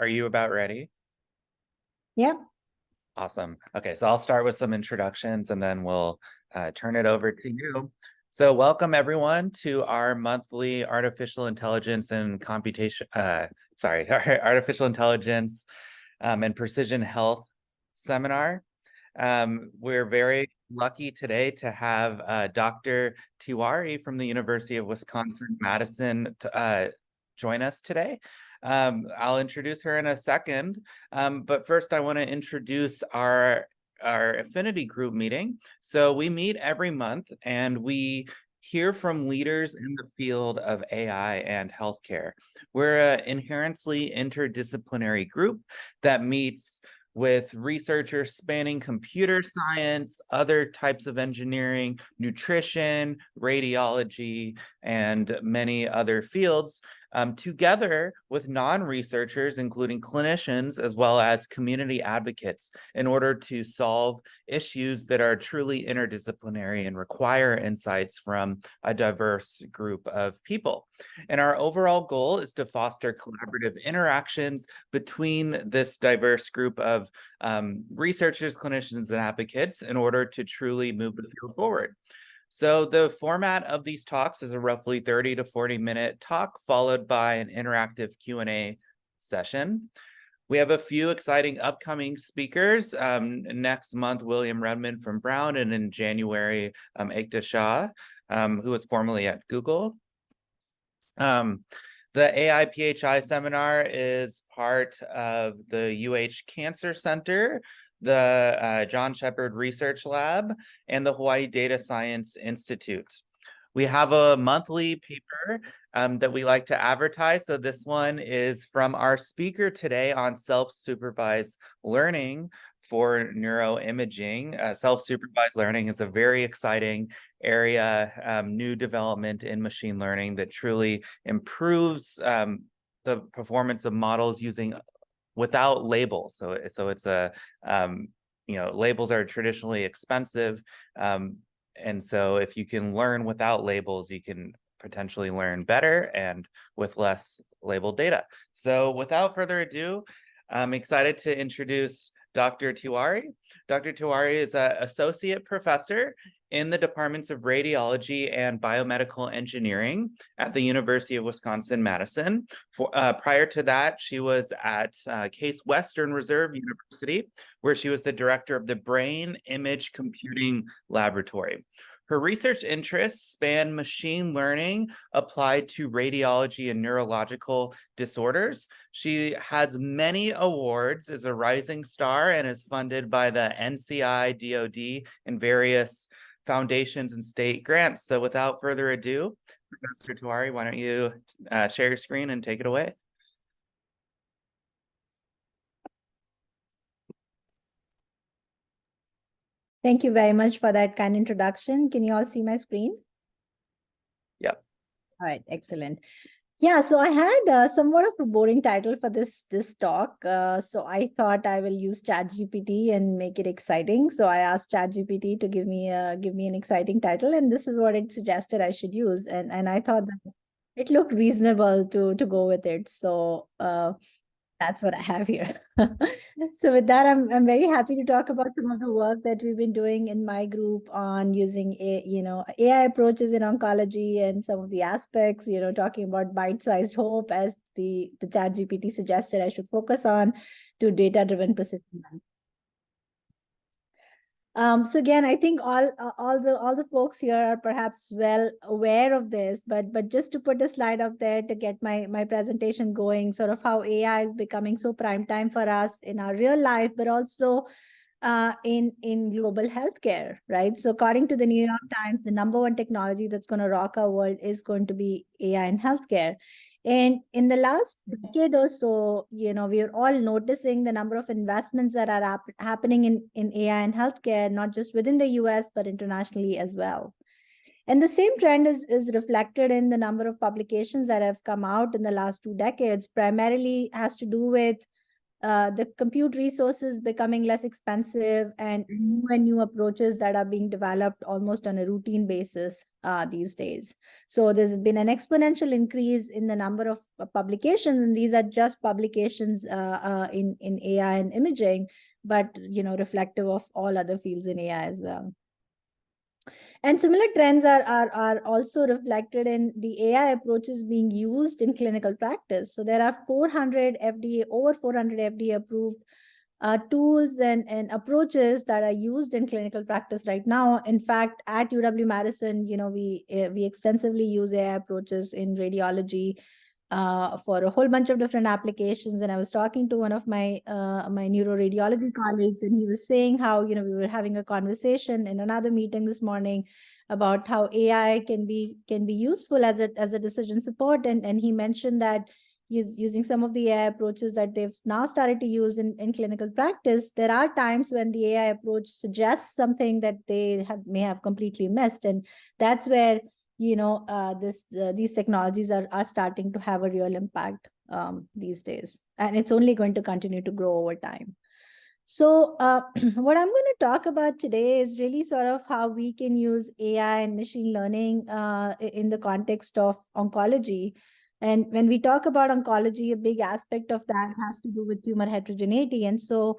are you about ready? Yeah. Awesome. Okay, so I'll start with some introductions and then we'll turn it over to you. So welcome everyone to our monthly artificial intelligence and computation, artificial intelligence and precision health seminar. We're very lucky today to have Dr. Tiwari from the University of Wisconsin-Madison join us today. I'll introduce her in a second, but first I want to introduce our Affinity group meeting. So we meet every month and we hear from leaders in the field of AI and healthcare. We're an inherently interdisciplinary group that meets with researchers spanning computer science, other types of engineering, nutrition, radiology, and many other fields, together with non-researchers, including clinicians, as well as community advocates, in order to solve issues that are truly interdisciplinary and require insights from a diverse group of people. And our overall goal is to foster collaborative interactions between this diverse group of researchers, clinicians, and advocates in order to truly move the field forward. So the format of these talks is a roughly 30 to 40-minute talk followed by an interactive Q&A session. We have a few exciting upcoming speakers. Next month, William Redmond from Brown, and in January, Ekta Shah, who was formerly at Google. The AI PHI seminar is part of the UH Cancer Center, the John Shepard Research Lab, and the Hawaii Data Science Institute. We have a monthly paper that we like to advertise. So this one is from our speaker today on self-supervised learning for neuroimaging. Self-supervised learning is a very exciting area, new development in machine learning that truly improves the performance of models using without labels. So it's a, labels are traditionally expensive. And so if you can learn without labels, you can potentially learn better and with less labeled data. So without further ado, I'm excited to introduce Dr. Tiwari. Dr. Tiwari is an associate professor in the departments of radiology and biomedical engineering at the University of Wisconsin-Madison. Prior to that, she was at Case Western Reserve University, where she was the director of the Brain Image Computing Laboratory. Her research interests span machine learning applied to radiology and neurological disorders. She has many awards, is a rising star, and is funded by the NCI, DoD, and various foundations and state grants. So without further ado, Professor Tiwari, why don't you share your screen and take it away? Thank you very much for that kind introduction. Can you all see my screen? Yep. All right, excellent. Yeah, so I had somewhat of a boring title for this talk. So I thought I will use ChatGPT and make it exciting. So I asked ChatGPT to give me an exciting title, and this is what it suggested I should use. And I thought that it looked reasonable to go with it. So that's what I have here. So with that, I'm very happy to talk about some of the work that we've been doing in my group on using AI approaches in oncology and some of the aspects, talking about bite-sized hope as the ChatGPT suggested I should focus on, to data-driven precision. So again, I think all the folks here are perhaps well aware of this, but just to put a slide up there to get my presentation going, sort of how AI is becoming so prime time for us in our real life, but also in global healthcare, right? So according to the New York Times, the #1 technology that's going to rock our world is going to be AI in healthcare. And in the last decade or so, we are all noticing the number of investments that are happening in AI and healthcare, not just within the US, but internationally as well. And the same trend is reflected in the number of publications that have come out in the last 2 decades, primarily has to do with the compute resources becoming less expensive, and new approaches that are being developed almost on a routine basis these days. So there's been an exponential increase in the number of publications, and these are just publications in AI and imaging, but reflective of all other fields in AI as well. And similar trends are also reflected in the AI approaches being used in clinical practice. So there are over 400 FDA approved tools and approaches that are used in clinical practice right now. In fact, at UW-Madison, we extensively use AI approaches in radiology for a whole bunch of different applications. And I was talking to one of my neuroradiology colleagues, and he was saying how we were having a conversation in another meeting this morning about how AI can be useful as a decision support, and he mentioned that using some of the AI approaches that they've now started to use in clinical practice, there are times when the AI approach suggests something that they may have completely missed, and that's where these technologies are starting to have a real impact these days, and it's only going to continue to grow over time. So what I'm going to talk about today is really sort of how we can use AI and machine learning in the context of oncology. And when we talk about oncology, a big aspect of that has to do with tumor heterogeneity. And so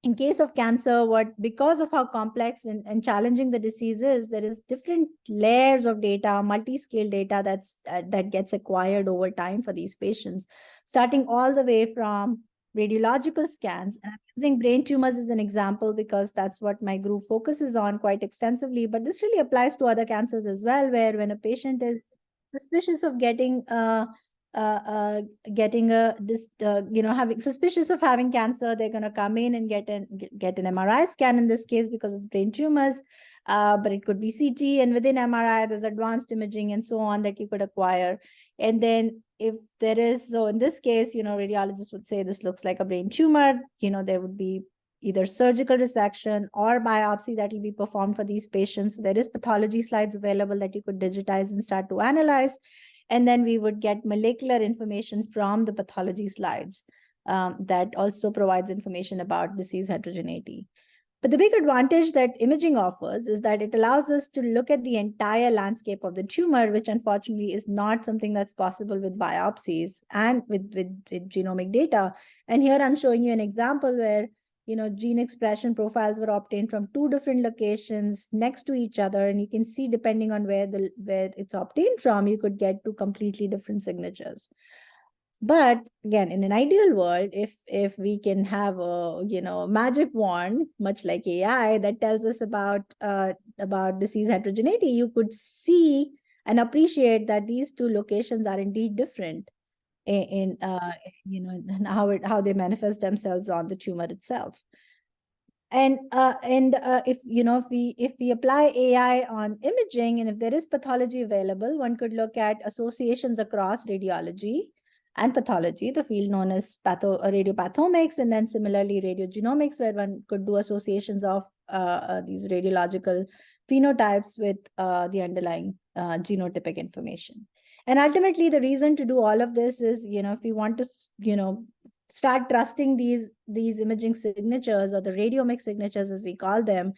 in case of cancer, because of how complex and challenging the disease is, there is different layers of data, multi-scale data that gets acquired over time for these patients, starting all the way from radiological scans. And I'm using brain tumors as an example because that's what my group focuses on quite extensively. But this really applies to other cancers as well, where when a patient is suspicious of having suspicious of having cancer, they're going to come in and get an MRI scan in this case because it's brain tumors, but it could be CT, and within MRI there's advanced imaging and so on that you could acquire. And then if there is, so in this case, radiologists would say this looks like a brain tumor, there would be either surgical resection or biopsy that will be performed for these patients. So there is pathology slides available that you could digitize and start to analyze. And then we would get molecular information from the pathology slides that also provides information about disease heterogeneity. But the big advantage that imaging offers is that it allows us to look at the entire landscape of the tumor, which unfortunately is not something that's possible with biopsies and with genomic data. And here I'm showing you an example where gene expression profiles were obtained from two different locations next to each other, and you can see depending on where it's obtained from, you could get two completely different signatures. But again, in an ideal world, if we can have a magic wand, much like AI, that tells us about disease heterogeneity, you could see and appreciate that these two locations are indeed different in and how they manifest themselves on the tumor itself. And if we apply AI on imaging, and if there is pathology available, one could look at associations across radiology and pathology, the field known as radiopathomics, and then similarly radiogenomics, where one could do associations of these radiological phenotypes with the underlying genotypic information. And ultimately, the reason to do all of this is, if we want to, start trusting these imaging signatures, or the radiomic signatures as we call them,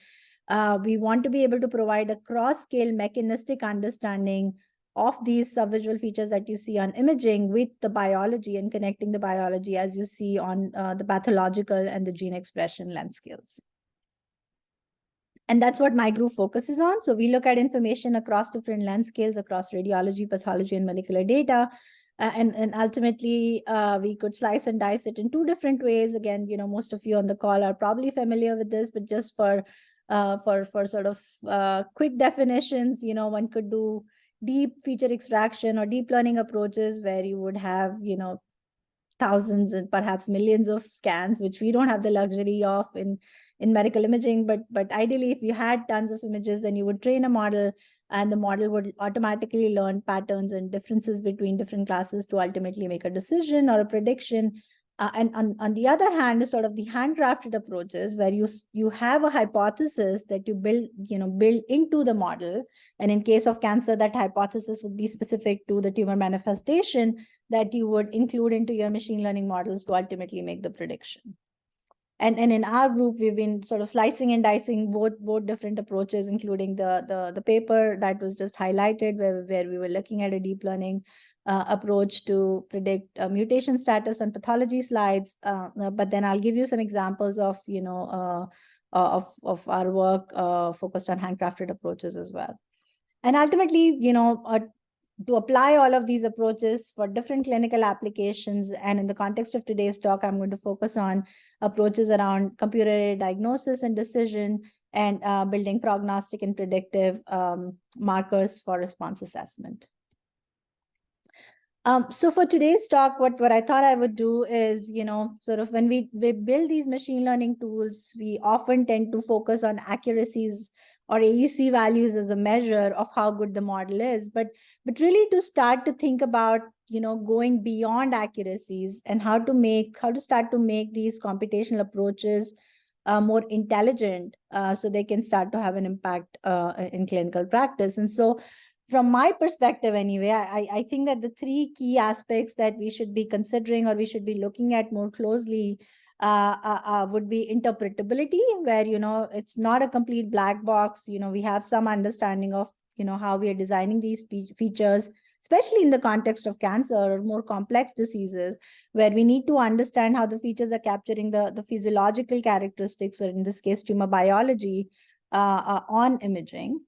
we want to be able to provide a cross-scale mechanistic understanding of these subvisual features that you see on imaging with the biology, and connecting the biology as you see on the pathological and the gene expression length scales. And that's what my group focuses on. So we look at information across different length scales, across radiology, pathology, and molecular data. And ultimately, we could slice and dice it in two different ways. Again, most of you on the call are probably familiar with this, but just for sort of quick definitions, one could do deep feature extraction or deep learning approaches where you would have, thousands and perhaps millions of scans, which we don't have the luxury of in medical imaging. But ideally, if you had tons of images, then you would train a model, and the model would automatically learn patterns and differences between different classes to ultimately make a decision or a prediction. And on the other hand, is sort of the handcrafted approaches where you have a hypothesis that you build into the model. And in case of cancer, that hypothesis would be specific to the tumor manifestation. that you would include into your machine learning models to ultimately make the prediction. And in our group, we've been sort of slicing and dicing both different approaches, including the paper that was just highlighted, where we were looking at a deep learning approach to predict mutation status on pathology slides. But then I'll give you some examples of of our work focused on handcrafted approaches as well. And ultimately, to apply all of these approaches for different clinical applications, and in the context of today's talk, I'm going to focus on approaches around computer-aided diagnosis and decision, and building prognostic and predictive markers for response assessment. So for today's talk, what I thought I would do is, sort of when we build these machine learning tools, we often tend to focus on accuracies or AUC values as a measure of how good the model is, but really to start to think about, going beyond accuracies and how to start to make these computational approaches more intelligent, so they can start to have an impact in clinical practice. And so from my perspective anyway, I think that the three key aspects that we should be considering or we should be looking at more closely would be interpretability, where, it's not a complete black box. We have some understanding of, how we are designing these features, especially in the context of cancer or more complex diseases, where we need to understand how the features are capturing the physiological characteristics, or in this case, tumor biology on imaging.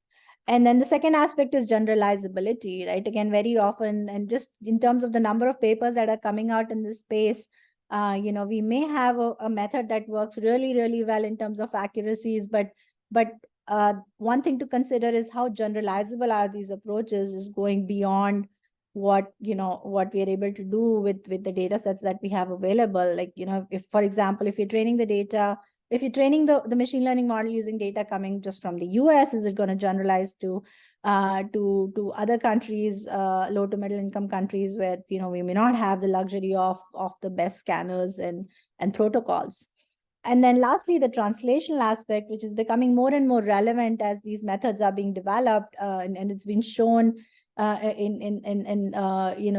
And then the second aspect is generalizability, right? Again, very often, and just in terms of the number of papers that are coming out in this space, we may have a method that works really, really well in terms of accuracies, but one thing to consider is how generalizable are these approaches, is going beyond what we are able to do with the data sets that we have available. Like, if, for example, if you're training the machine learning model using data coming just from the US, is it going to generalize to other countries, low to middle income countries, where we may not have the luxury of the best scanners and protocols? And then lastly, the translational aspect, which is becoming more and more relevant as these methods are being developed, and it's been shown in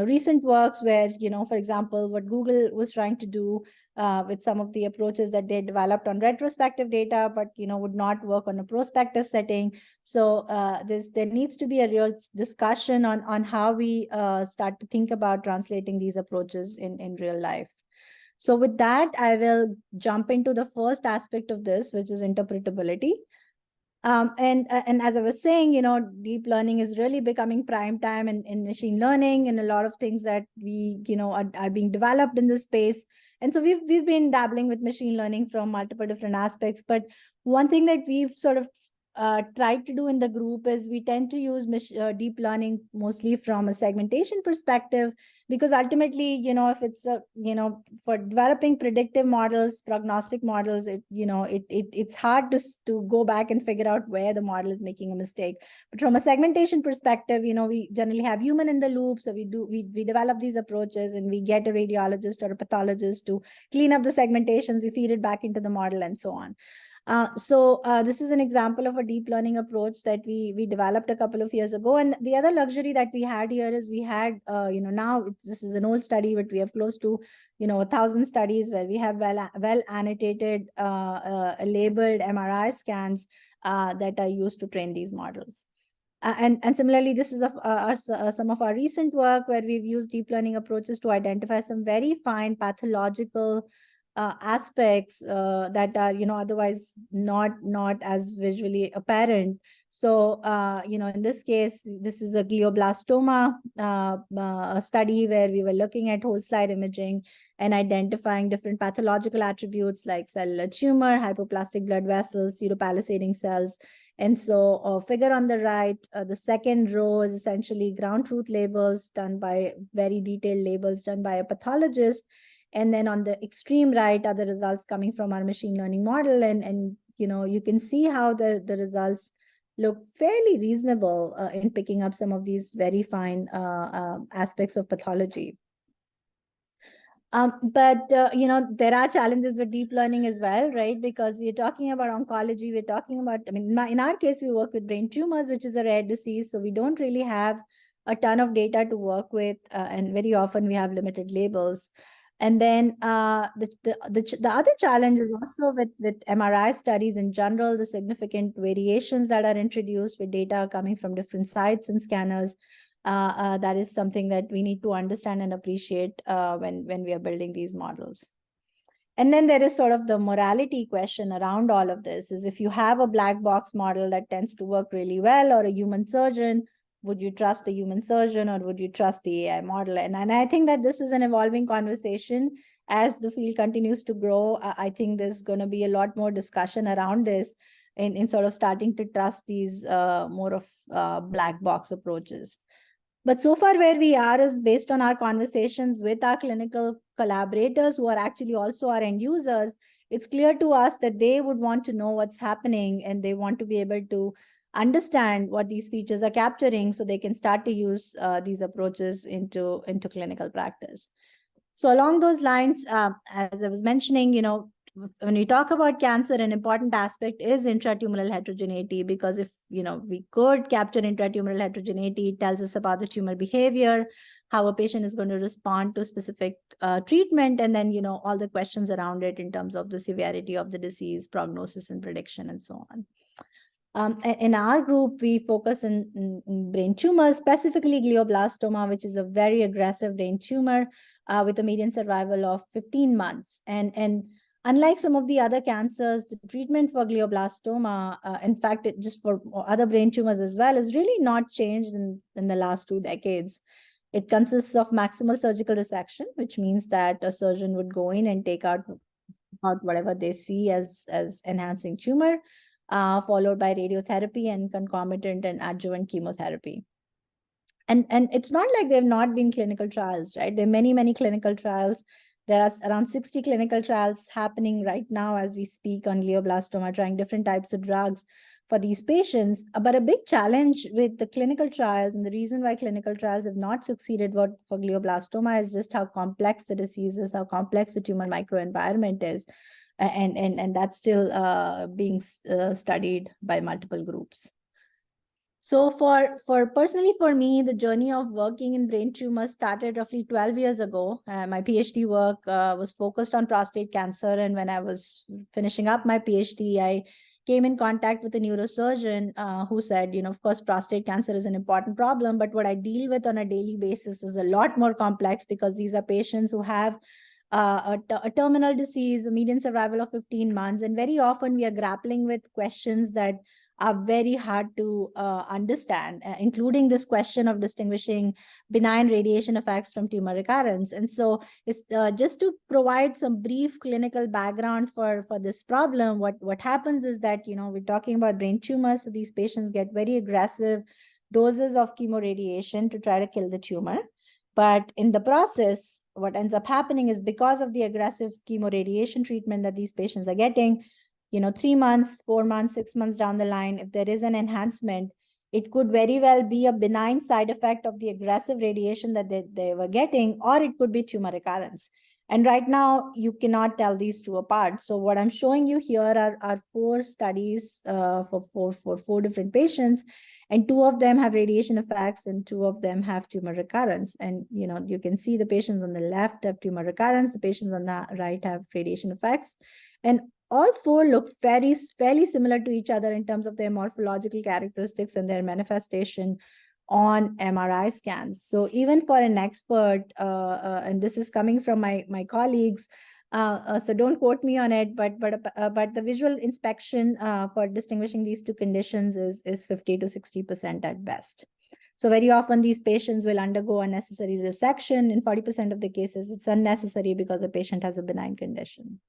recent works where, for example, what Google was trying to do with some of the approaches that they developed on retrospective data, but would not work on a prospective setting. So there needs to be a real discussion on how we start to think about translating these approaches in real life. So with that, I will jump into the first aspect of this, which is interpretability. And as I was saying, deep learning is really becoming prime time in machine learning, and a lot of things that we, are being developed in this space. And so we've been dabbling with machine learning from multiple different aspects. But one thing that we've sort of tried to do in the group is we tend to use deep learning mostly from a segmentation perspective, because ultimately, if it's for developing predictive models, prognostic models, it's hard to go back and figure out where the model is making a mistake. But from a segmentation perspective, we generally have human in the loop, so we develop these approaches, and we get a radiologist or a pathologist to clean up the segmentations, we feed it back into the model, and so on. So this is an example of a deep learning approach that we developed a couple of years ago. And the other luxury that we had here is we had, now this is an old study, but we have close to, 1,000 studies where we have well annotated, labeled MRI scans that are used to train these models. And similarly, this is some of our recent work where we've used deep learning approaches to identify some very fine pathological aspects that are otherwise not as visually apparent. So in this case, this is a glioblastoma study where we were looking at whole slide imaging and identifying different pathological attributes like cellular tumor, hypoplastic blood vessels, pseudopalisading cells. And so figure on the right, the second row is essentially ground truth labels done by very detailed labels done by a pathologist. And then on the extreme right are the results coming from our machine learning model. And you can see how the results look fairly reasonable in picking up some of these very fine aspects of pathology. But there are challenges with deep learning as well, right? Because we're talking about oncology, we're talking about, in our case, we work with brain tumors, which is a rare disease. So we don't really have a ton of data to work with, and very often we have limited labels. And then the other challenge is also with MRI studies in general, the significant variations that are introduced with data coming from different sites and scanners. That is something that we need to understand and appreciate when we are building these models. And then there is sort of the morality question around all of this, is if you have a black box model that tends to work really well, or a human surgeon, would you trust the human surgeon or would you trust the AI model? And I think that this is an evolving conversation as the field continues to grow. I think there's going to be a lot more discussion around this in sort of starting to trust these more of black box approaches. But so far where we are is based on our conversations with our clinical collaborators who are actually also our end users. It's clear to us that they would want to know what's happening and they want to be able to understand what these features are capturing so they can start to use these approaches into clinical practice. So along those lines, as I was mentioning, when we talk about cancer, an important aspect is intratumoral heterogeneity, because if we could capture intratumoral heterogeneity, it tells us about the tumor behavior, how a patient is going to respond to specific treatment, and then all the questions around it in terms of the severity of the disease, prognosis and prediction, and so on. In our group, we focus in brain tumors, specifically glioblastoma, which is a very aggressive brain tumor with a median survival of 15 months. And unlike some of the other cancers, the treatment for glioblastoma, in fact, just for other brain tumors as well, is really not changed in the last 2 decades. It consists of maximal surgical resection, which means that a surgeon would go in and take out whatever they see as enhancing tumor, followed by radiotherapy and concomitant and adjuvant chemotherapy. And it's not like there have not been clinical trials, right? There are many clinical trials. There are around 60 clinical trials happening right now as we speak on glioblastoma, trying different types of drugs for these patients. But a big challenge with the clinical trials, and the reason why clinical trials have not succeeded for glioblastoma, is just how complex the disease is, how complex the tumor microenvironment is. And that's still being studied by multiple groups. So personally for me, the journey of working in brain tumors started roughly 12 years ago. My PhD work was focused on prostate cancer. And when I was finishing up my PhD, I came in contact with a neurosurgeon who said, of course, prostate cancer is an important problem, but what I deal with on a daily basis is a lot more complex, because these are patients who have a terminal disease, a median survival of 15 months. And very often we are grappling with questions that are very hard to understand, including this question of distinguishing benign radiation effects from tumor recurrence. And so it's just to provide some brief clinical background for this problem. What happens is that, we're talking about brain tumors. So these patients get very aggressive doses of chemo-radiation to try to kill the tumor. But in the process, what ends up happening is, because of the aggressive chemo-radiation treatment that these patients are getting, 3 months, 4 months, 6 months down the line, if there is an enhancement, it could very well be a benign side effect of the aggressive radiation that they were getting, or it could be tumor recurrence. And right now, you cannot tell these two apart. So what I'm showing you here are 4 studies for 4 different patients, and 2 of them have radiation effects and 2 of them have tumor recurrence. And you can see the patients on the left have tumor recurrence, the patients on the right have radiation effects. And all 4 look fairly similar to each other in terms of their morphological characteristics and their manifestation on MRI scans. So even for an expert, and this is coming from my colleagues, so don't quote me on it, but the visual inspection for distinguishing these 2 conditions is 50 to 60% at best. So very often these patients will undergo unnecessary resection. In 40% of the cases, it's unnecessary because the patient has a benign condition.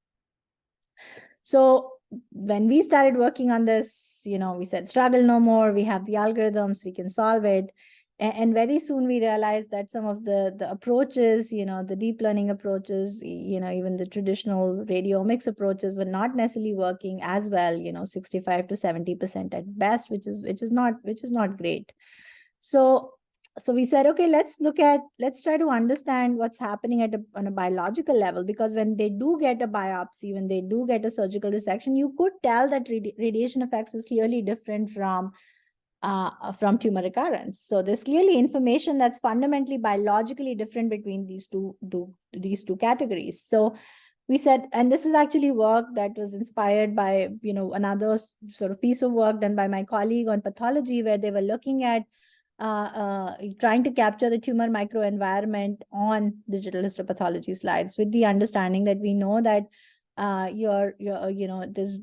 So when we started working on this, we said, struggle no more. We have the algorithms, we can solve it. And very soon we realized that some of the approaches, the deep learning approaches, even the traditional radiomics approaches were not necessarily working as well, 65 to 70% at best, which is not great. So we said, okay, let's try to understand what's happening on a biological level, because when they do get a biopsy, when they do get a surgical resection, you could tell that radiation effects is clearly different from from tumor recurrence. So there's clearly information that's fundamentally biologically different between these two categories. So we said, and this is actually work that was inspired by, another sort of piece of work done by my colleague on pathology, where they were looking at trying to capture the tumor microenvironment on digital histopathology slides, with the understanding that we know that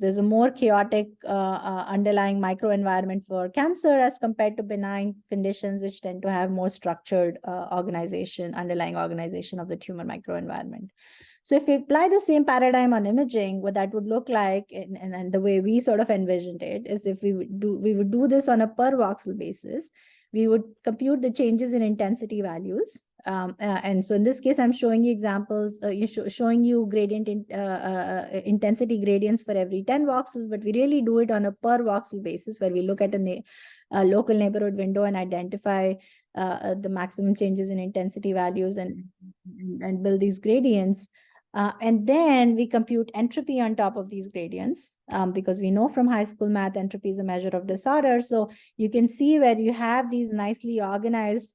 there's a more chaotic underlying microenvironment for cancer as compared to benign conditions, which tend to have more structured underlying organization of the tumor microenvironment. So if we apply the same paradigm on imaging, what that would look like, and the way we sort of envisioned it, is if we would do this on a per voxel basis. We would compute the changes in intensity values. And so in this case, I'm showing you examples, showing you gradient intensity gradients for every 10 voxels, but we really do it on a per voxel basis, where we look at a local neighborhood window and identify the maximum changes in intensity values and build these gradients. And then we compute entropy on top of these gradients, because we know from high school math, entropy is a measure of disorder. So you can see where you have these nicely organized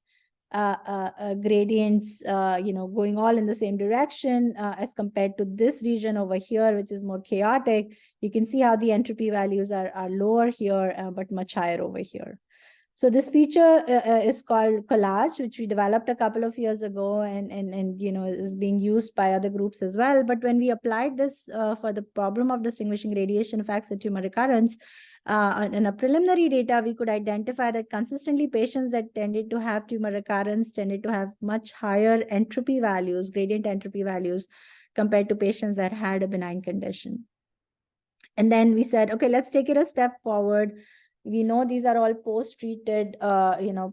gradients, going all in the same direction, as compared to this region over here, which is more chaotic. You can see how the entropy values are lower here, but much higher over here. So this feature is called collage, which we developed a couple of years ago, and is being used by other groups as well. But when we applied this for the problem of distinguishing radiation effects in tumor recurrence, in a preliminary data, we could identify that consistently patients that tended to have tumor recurrence tended to have much higher entropy values, gradient entropy values, compared to patients that had a benign condition. And then we said, okay, let's take it a step forward. We know these are all post-treated,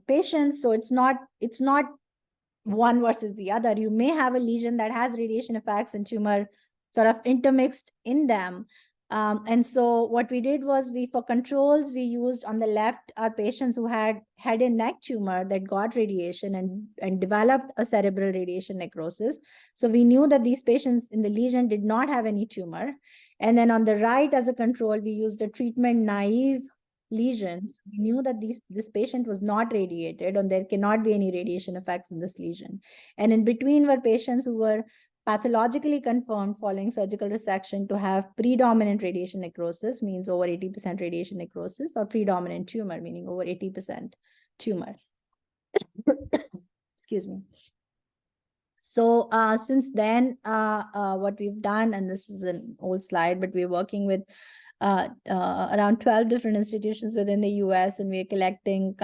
patients. So it's not one versus the other. You may have a lesion that has radiation effects and tumor sort of intermixed in them. And so what we did was, for controls, we used on the left our patients who had head and neck tumor that got radiation and developed a cerebral radiation necrosis. So we knew that these patients in the lesion did not have any tumor. And then on the right, as a control, we used a treatment naive lesions. We knew that this patient was not radiated, and there cannot be any radiation effects in this lesion. And in between were patients who were pathologically confirmed following surgical resection to have predominant radiation necrosis, means over 80% radiation necrosis, or predominant tumor, meaning over 80% tumor. Excuse me. So since then, what we've done, and this is an old slide, but we're working with around 12 different institutions within the US, and we're continuing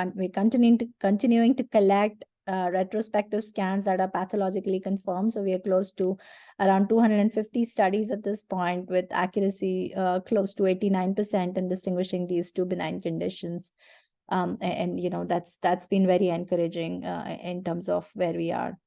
to collect retrospective scans that are pathologically confirmed. So we are close to around 250 studies at this point, with accuracy close to 89% in distinguishing these two benign conditions. That's been very encouraging in terms of where we are.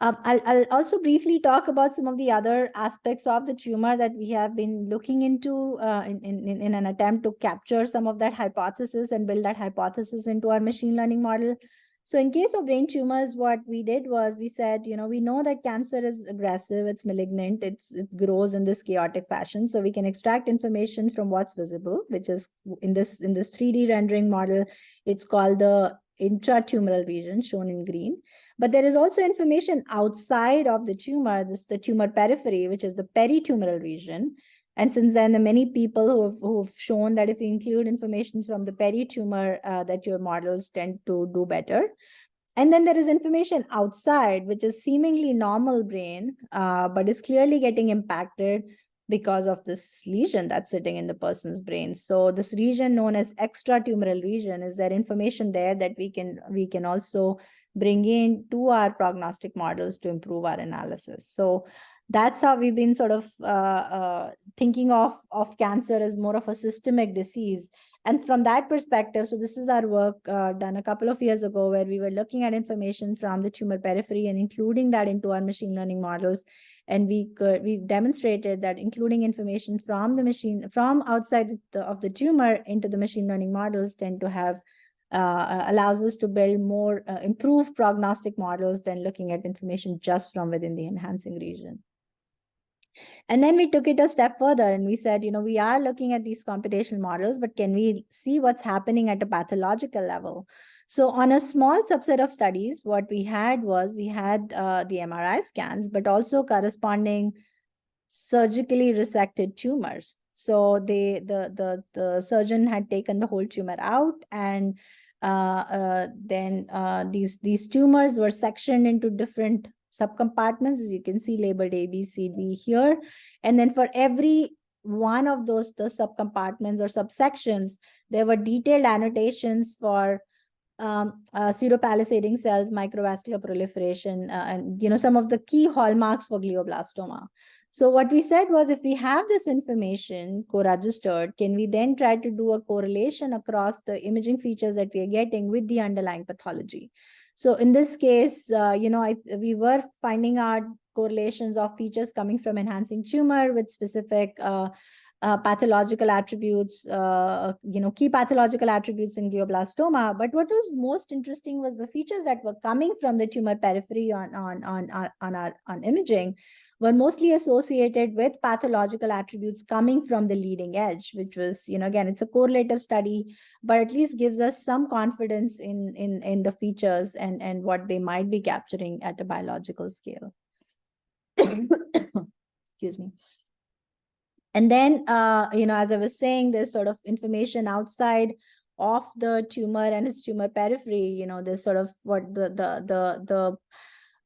I'll also briefly talk about some of the other aspects of the tumor that we have been looking into in an attempt to capture some of that hypothesis and build that hypothesis into our machine learning model. So in case of brain tumors, what we did was, we said, we know that cancer is aggressive, it's malignant, it grows in this chaotic fashion. So we can extract information from what's visible, which is in this 3D rendering model, it's called the intratumoral region, shown in green. But there is also information outside of the tumor, the tumor periphery, which is the peritumoral region. And since then, there are many people who've shown that if you include information from the peritumor, that your models tend to do better. And then there is information outside, which is seemingly normal brain, but is clearly getting impacted because of this lesion that's sitting in the person's brain. So this region, known as extratumoral region, is there information there that we can also bring in to our prognostic models to improve our analysis. So that's how we've been sort of thinking of cancer as more of a systemic disease. And from that perspective, so this is our work done a couple of years ago, where we were looking at information from the tumor periphery and including that into our machine learning models. And we demonstrated that including information from outside of the tumor into the machine learning models tend to have allows us to build more improved prognostic models than looking at information just from within the enhancing region. And then we took it a step further and we said, we are looking at these computational models, but can we see what's happening at a pathological level? So on a small subset of studies, what we had was the MRI scans, but also corresponding surgically resected tumors. So the surgeon had taken the whole tumor out, and then these tumors were sectioned into different subcompartments, as you can see labeled A, B, C, D here. And then for every one of those subcompartments or subsections, there were detailed annotations for pseudopalisading cells, microvascular proliferation, and some of the key hallmarks for glioblastoma. So what we said was, if we have this information co-registered, can we then try to do a correlation across the imaging features that we are getting with the underlying pathology? So in this case, we were finding out correlations of features coming from enhancing tumor with specific pathological attributes, key pathological attributes in glioblastoma. But what was most interesting was the features that were coming from the tumor periphery on imaging were mostly associated with pathological attributes coming from the leading edge, which was, again, it's a correlative study, but at least gives us some confidence in the features and what they might be capturing at a biological scale. Excuse me. And then, as I was saying, there's sort of information outside of the tumor and its tumor periphery. There's sort of what the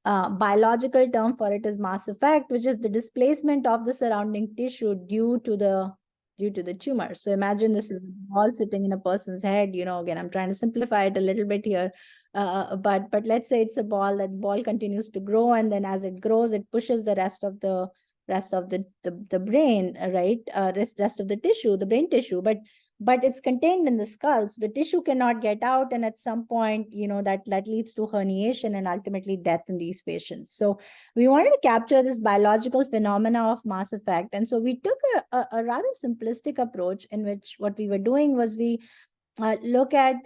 biological term for it is mass effect, which is the displacement of the surrounding tissue due to the tumor. So imagine this is a ball sitting in a person's head. Again, I'm trying to simplify it a little bit here. But let's say it's a ball. That ball continues to grow, and then as it grows, it pushes the rest of the brain, right? Rest of the tissue, the brain tissue, but it's contained in the skull, so the tissue cannot get out, and at some point, that leads to herniation and ultimately death in these patients. So we wanted to capture this biological phenomena of mass effect, and so we took a rather simplistic approach, in which what we were doing was we look at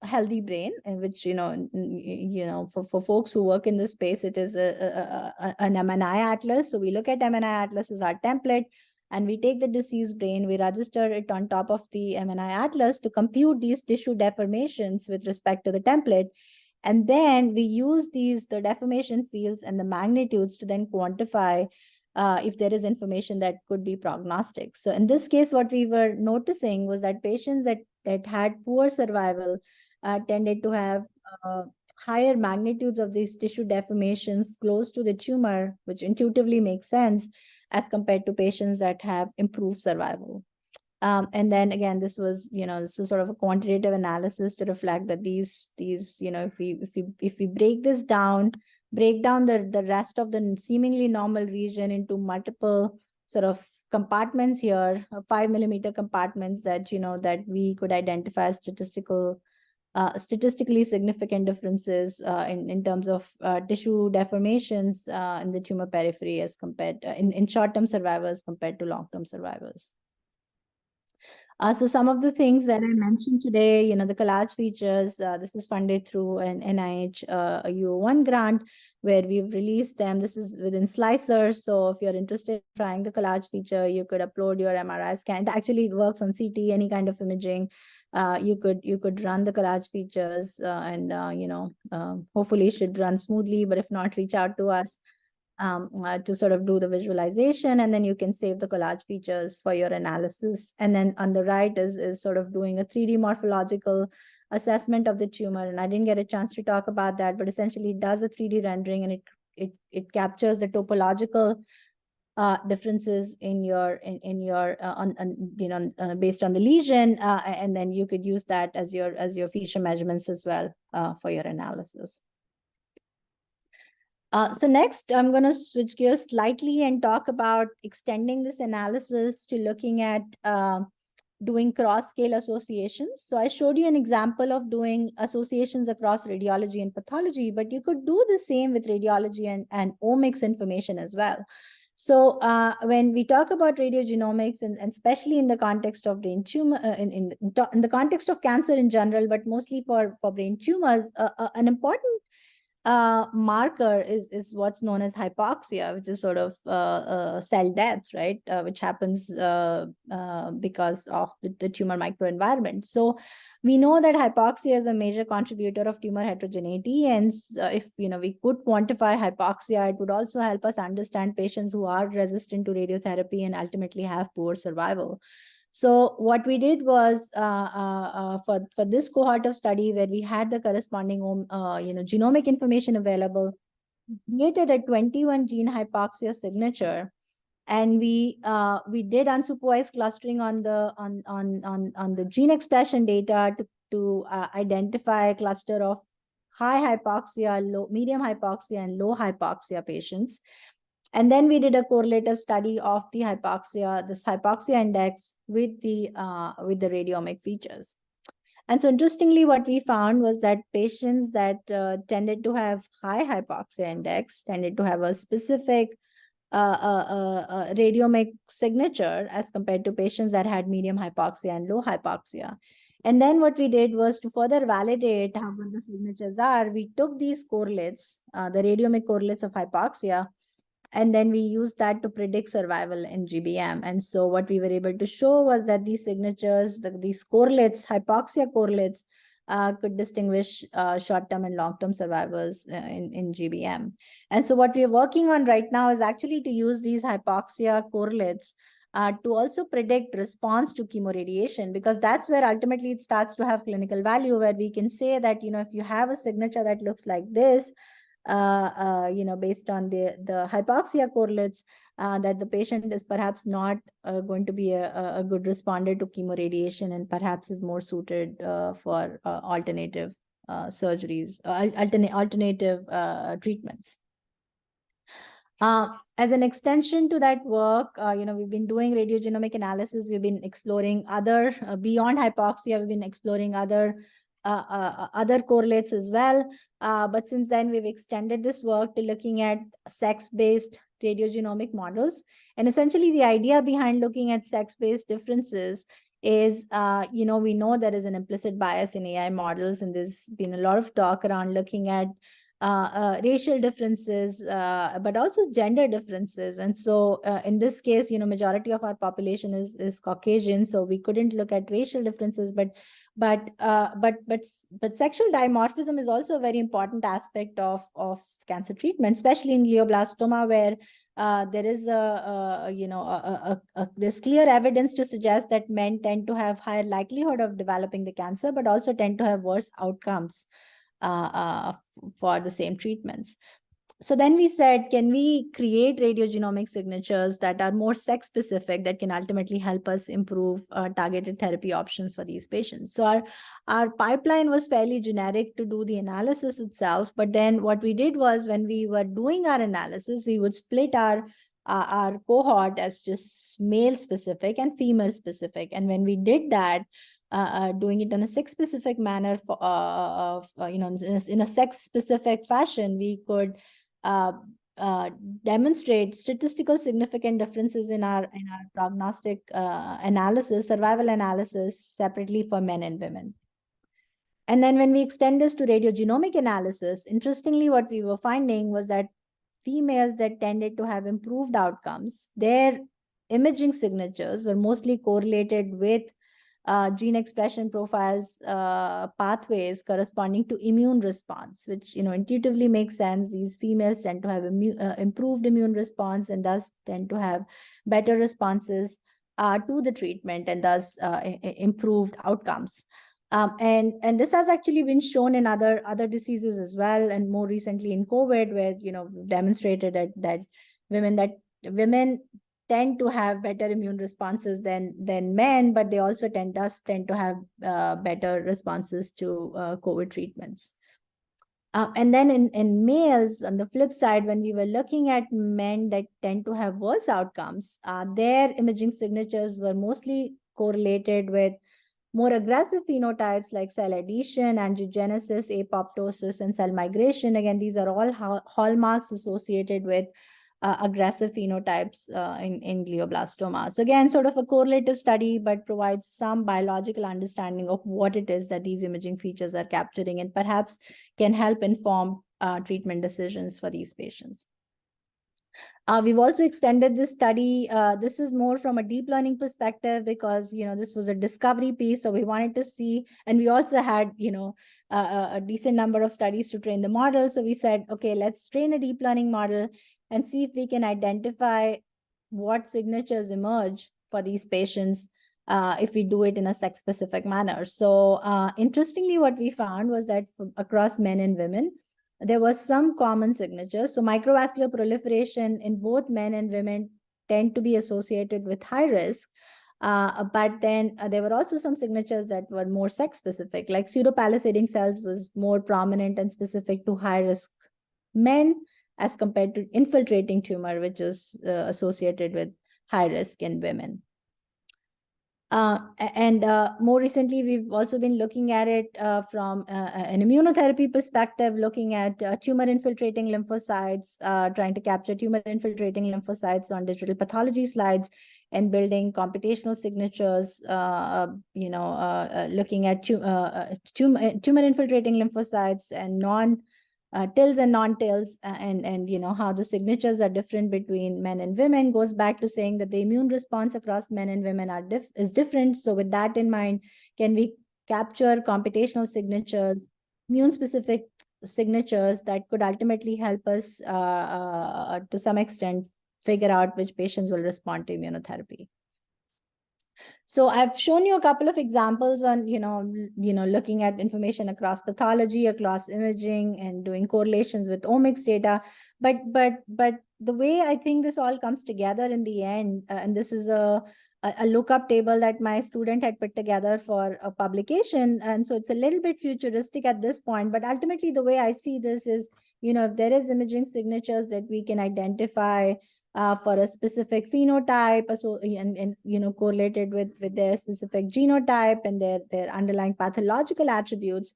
healthy brain, in which for folks who work in this space, it is an MNI atlas. So we look at MNI atlas as our template, and we take the diseased brain, we register it on top of the MNI atlas to compute these tissue deformations with respect to the template. And then we use the deformation fields and the magnitudes to then quantify if there is information that could be prognostic. So in this case, what we were noticing was that patients that had poor survival tended to have higher magnitudes of these tissue deformations close to the tumor, which intuitively makes sense, as compared to patients that have improved survival. And then again, this was sort of a quantitative analysis to reflect that these if we break this down, break down the rest of the seemingly normal region into multiple sort of compartments here, 5 millimeter compartments that that we could identify as statistically significant differences in terms of tissue deformations in the tumor periphery as compared in short-term survivors compared to long-term survivors. So some of the things that I mentioned today, the collage features, this is funded through an NIH U01 grant, where we've released them. This is within Slicer. So if you're interested in trying the collage feature, you could upload your MRI scan. It actually works on CT, any kind of imaging. You could run the collage features and hopefully it should run smoothly, but if not, reach out to us to sort of do the visualization, and then you can save the collage features for your analysis. And then on the right is sort of doing a 3D morphological assessment of the tumor. And I didn't get a chance to talk about that, but essentially it does a 3D rendering, and it captures the topological differences in your based on the lesion, and then you could use that as your feature measurements as well for your analysis. So next, I'm going to switch gears slightly and talk about extending this analysis to looking at doing cross-scale associations. So I showed you an example of doing associations across radiology and pathology, but you could do the same with radiology and omics information as well. So when we talk about radiogenomics, and especially in the context of brain tumor, in the context of cancer in general, but mostly for brain tumors, an important marker is what's known as hypoxia, which is sort of cell death, right? Which happens because of the tumor microenvironment. So we know that hypoxia is a major contributor of tumor heterogeneity, and if we could quantify hypoxia, it would also help us understand patients who are resistant to radiotherapy and ultimately have poor survival. So what we did was for this cohort of study where we had the corresponding genomic information available, created a 21 gene hypoxia signature, and we did unsupervised clustering on the gene expression data to identify a cluster of high hypoxia, low, medium hypoxia, and low hypoxia patients. And then we did a correlative study of the hypoxia, this hypoxia index with the radiomic features. And so interestingly, what we found was that patients that tended to have high hypoxia index tended to have a specific radiomic signature as compared to patients that had medium hypoxia and low hypoxia. And then what we did was to further validate how good the signatures are, we took these correlates, the radiomic correlates of hypoxia, and then we used that to predict survival in GBM. And so what we were able to show was that these signatures, these correlates, hypoxia correlates, could distinguish short-term and long-term survivors in GBM. And so what we are working on right now is actually to use these hypoxia correlates to also predict response to chemoradiation, because that's where ultimately it starts to have clinical value, where we can say that, if you have a signature that looks like this, based on the hypoxia correlates, that the patient is perhaps not going to be a good responder to chemoradiation and perhaps is more suited for alternative surgeries, alternative treatments. As an extension to that work, we've been doing radiogenomic analysis. We've been exploring other, beyond hypoxia, we've been exploring other correlates as well. But since then, we've extended this work to looking at sex-based radiogenomic models. And essentially, the idea behind looking at sex-based differences is, we know there is an implicit bias in AI models, and there's been a lot of talk around looking at racial differences, but also gender differences. And so in this case, majority of our population is Caucasian, so we couldn't look at racial differences, but sexual dimorphism is also a very important aspect of cancer treatment, especially in glioblastoma, where there is there's clear evidence to suggest that men tend to have higher likelihood of developing the cancer, but also tend to have worse outcomes for the same treatments. So then we said, can we create radiogenomic signatures that are more sex specific, that can ultimately help us improve targeted therapy options for these patients? So our pipeline was fairly generic to do the analysis itself. But then what we did was, when we were doing our analysis, we would split our cohort as just male specific and female specific. And when we did that, doing it in a sex specific manner, in a sex specific fashion, we could demonstrate statistical significant differences in our prognostic analysis, survival analysis, separately for men and women. And then when we extend this to radiogenomic analysis, interestingly, what we were finding was that females that tended to have improved outcomes, their imaging signatures were mostly correlated with gene expression profiles, pathways corresponding to immune response, which intuitively makes sense. These females tend to have improved immune response, and thus tend to have better responses to the treatment, and thus improved outcomes. And this has actually been shown in other diseases as well, and more recently in COVID, where demonstrated that women tend to have better immune responses than men, but they also tend to have better responses to COVID treatments. And then in males, on the flip side, when we were looking at men that tend to have worse outcomes, their imaging signatures were mostly correlated with more aggressive phenotypes like cell adhesion, angiogenesis, apoptosis, and cell migration. Again, these are all hallmarks associated with aggressive phenotypes in glioblastoma. So again, sort of a correlative study, but provides some biological understanding of what it is that these imaging features are capturing, and perhaps can help inform treatment decisions for these patients. We've also extended this study. This is more from a deep learning perspective because, this was a discovery piece. So we wanted to see, and we also had, a decent number of studies to train the model. So we said, okay, let's train a deep learning model and see if we can identify what signatures emerge for these patients if we do it in a sex-specific manner. So interestingly, what we found was that across men and women, there was some common signatures. So microvascular proliferation in both men and women tend to be associated with high risk. But then there were also some signatures that were more sex specific, like pseudopalisading cells was more prominent and specific to high risk men as compared to infiltrating tumor, which is associated with high risk in women. And more recently, we've also been looking at it from an immunotherapy perspective, looking at tumor-infiltrating lymphocytes, trying to capture tumor-infiltrating lymphocytes on digital pathology slides, and building computational signatures, looking at tumor-infiltrating lymphocytes and TILs and non-TILs, and how the signatures are different between men and women, goes back to saying that the immune response across men and women is different. So with that in mind, can we capture computational signatures, immune-specific signatures that could ultimately help us to some extent figure out which patients will respond to immunotherapy? So I've shown you a couple of examples on, looking at information across pathology, across imaging, and doing correlations with omics data. But the way I think this all comes together in the end, and this is a lookup table that my student had put together for a publication. And so it's a little bit futuristic at this point, but ultimately the way I see this is, if there is imaging signatures that we can identify for a specific phenotype, and correlated with their specific genotype and their underlying pathological attributes.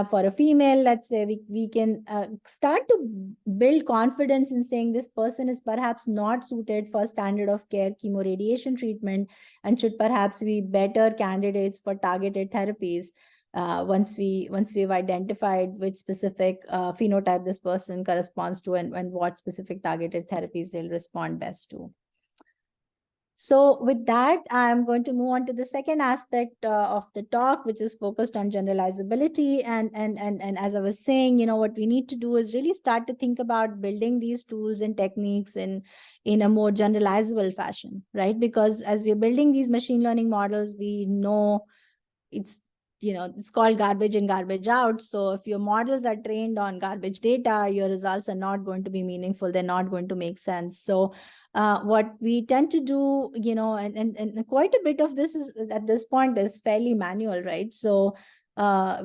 For a female, let's say, we can start to build confidence in saying this person is perhaps not suited for standard of care chemo-radiation treatment and should perhaps be better candidates for targeted therapies. Once we've identified which specific phenotype this person corresponds to and what specific targeted therapies they'll respond best to. So with that, I'm going to move on to the second aspect of the talk, which is focused on generalizability. And as I was saying, what we need to do is really start to think about building these tools and techniques in a more generalizable fashion, right? Because as we're building these machine learning models, we know it's called garbage in, garbage out. So if your models are trained on garbage data, your results are not going to be meaningful. They're not going to make sense. So what we tend to do, and quite a bit of this is at this point is fairly manual, right? So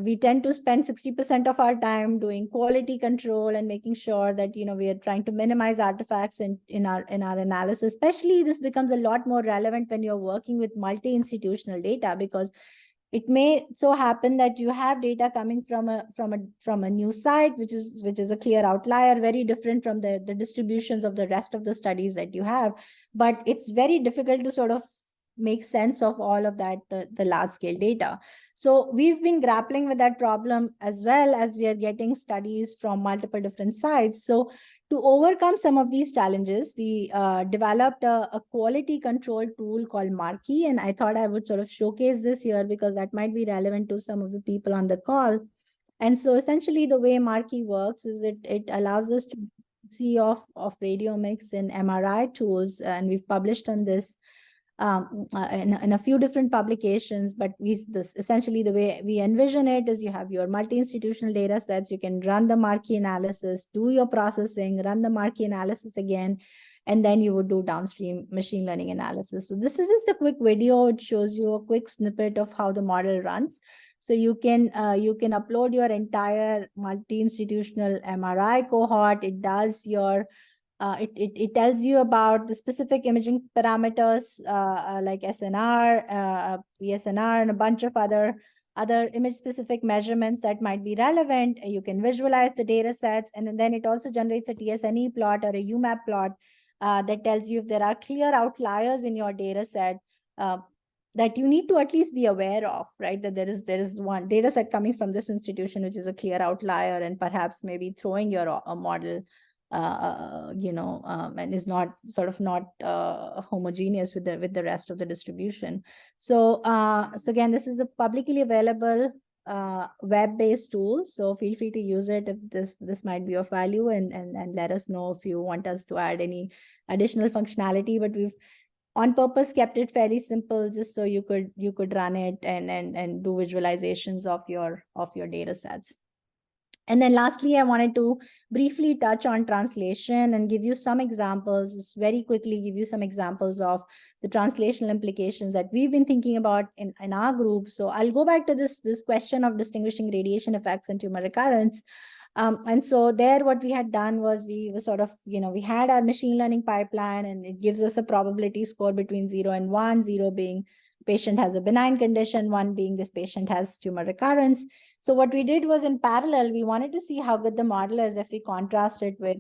we tend to spend 60% of our time doing quality control and making sure that we are trying to minimize artifacts in our analysis. Especially this becomes a lot more relevant when you're working with multi-institutional data, because it may so happen that you have data coming from a new site, which is a clear outlier, very different from the distributions of the rest of the studies that you have. But it's very difficult to sort of make sense of all of that, the large scale data. So we've been grappling with that problem as well as we are getting studies from multiple different sites. So to overcome some of these challenges, we developed a quality control tool called Marquee, and I thought I would sort of showcase this here because that might be relevant to some of the people on the call. And so essentially the way Marquee works is it allows us to see of radiomics and MRI tools, and we've published on this in a few different publications, but essentially the way we envision it is you have your multi-institutional data sets, you can run the Marquee analysis, do your processing, run the Marquee analysis again, and then you would do downstream machine learning analysis. So this is just a quick video. It shows you a quick snippet of how the model runs. So you can upload your entire multi-institutional MRI cohort. It does your it tells you about the specific imaging parameters like SNR, PSNR, and a bunch of other image specific measurements that might be relevant. You can visualize the data sets, and then it also generates a TSNE plot or a UMAP plot that tells you if there are clear outliers in your data set. that you need to at least be aware of, right? That there is one data set coming from this institution, which is a clear outlier, and perhaps maybe throwing your a model, and is not homogeneous with the rest of the distribution. So again, this is a publicly available web-based tool. So feel free to use it if this might be of value, and let us know if you want us to add any additional functionality. But we've on purpose kept it fairly simple, just so you could run it and do visualizations of your data sets. And then lastly, I wanted to briefly touch on translation and give you some examples, just very quickly give you some examples of the translational implications that we've been thinking about in our group. So I'll go back to this question of distinguishing radiation effects and tumor recurrence. And so there, what we had done was we were sort of, we had our machine learning pipeline, and it gives us a probability score between 0 and 1, 0 being patient has a benign condition, 1 being this patient has tumor recurrence. So what we did was, in parallel, we wanted to see how good the model is if we contrast it with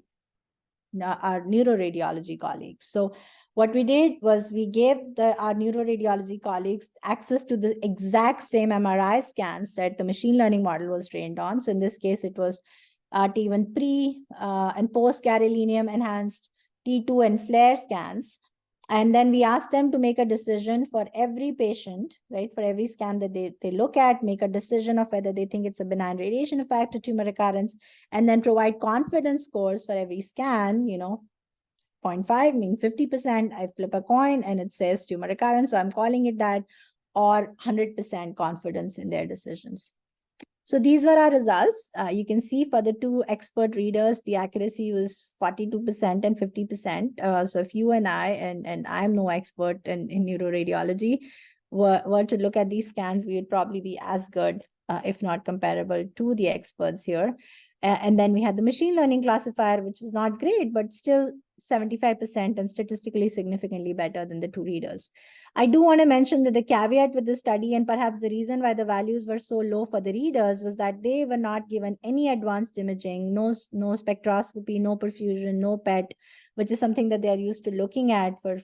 our neuroradiology colleagues. So what we did was we gave our neuroradiology colleagues access to the exact same MRI scans that the machine learning model was trained on. So in this case, it was T1 pre and post gadolinium enhanced T2 and flare scans. And then we asked them to make a decision for every patient, right? For every scan that they look at, make a decision of whether they think it's a benign radiation effect or tumor recurrence, and then provide confidence scores for every scan, 0.5 means 50%. I flip a coin and it says tumor recurrence, so I'm calling it that, or 100% confidence in their decisions. So these were our results. You can see for the two expert readers, the accuracy was 42% and 50%. So if you and I, and I'm no expert in neuroradiology, were to look at these scans, we would probably be as good, if not comparable to the experts here. And then we had the machine learning classifier, which was not great, but still 75% and statistically significantly better than the two readers. I do want to mention that the caveat with the study, and perhaps the reason why the values were so low for the readers, was that they were not given any advanced imaging, no spectroscopy, no perfusion, no PET, which is something that they are used to looking at for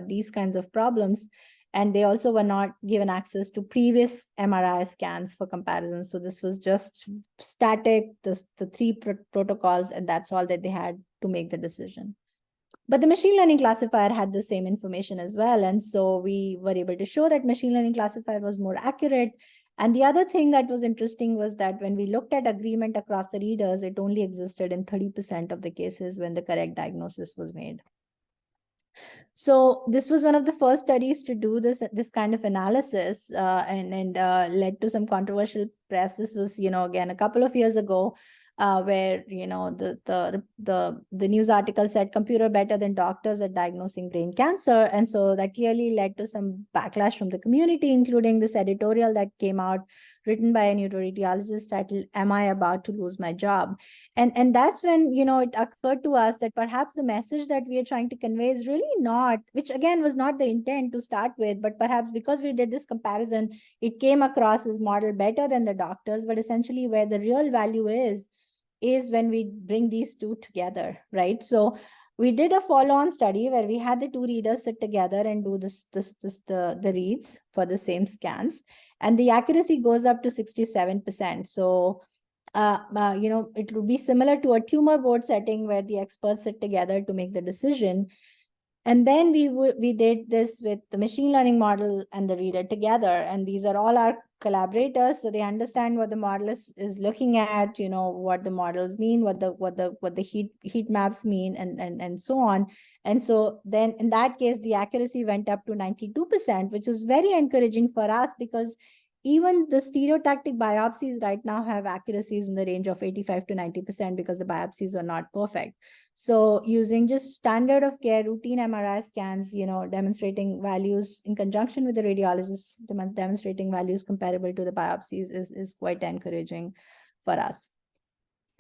these kinds of problems. And they also were not given access to previous MRI scans for comparison. So this was just static, the three protocols, and that's all that they had to make the decision. But the machine learning classifier had the same information as well. And so we were able to show that machine learning classifier was more accurate. And the other thing that was interesting was that when we looked at agreement across the readers, it only existed in 30% of the cases when the correct diagnosis was made. So this was one of the first studies to do this kind of analysis, and led to some controversial press. This was, again, a couple of years ago, where the news article said computer better than doctors at diagnosing brain cancer, and so that clearly led to some backlash from the community, including this editorial that came out written by a neuroradiologist titled "Am I About to Lose My Job?" And that's when it occurred to us that perhaps the message that we are trying to convey is really not, which again was not the intent to start with, but perhaps because we did this comparison, it came across as model better than the doctors. But essentially, where the real value is when we bring these two together, right? So we did a follow-on study where we had the two readers sit together and do the reads for the same scans, and the accuracy goes up to 67%. So it would be similar to a tumor board setting where the experts sit together to make the decision. And then we did this with the machine learning model and the reader together, and these are all our collaborators, so they understand what the model is looking at, what the models mean, what the heat maps mean, and so on. And so then in that case, the accuracy went up to 92%, which was very encouraging for us, because even the stereotactic biopsies right now have accuracies in the range of 85 to 90% because the biopsies are not perfect. So using just standard of care routine MRI scans, demonstrating values in conjunction with the radiologist, demonstrating values comparable to the biopsies is quite encouraging for us.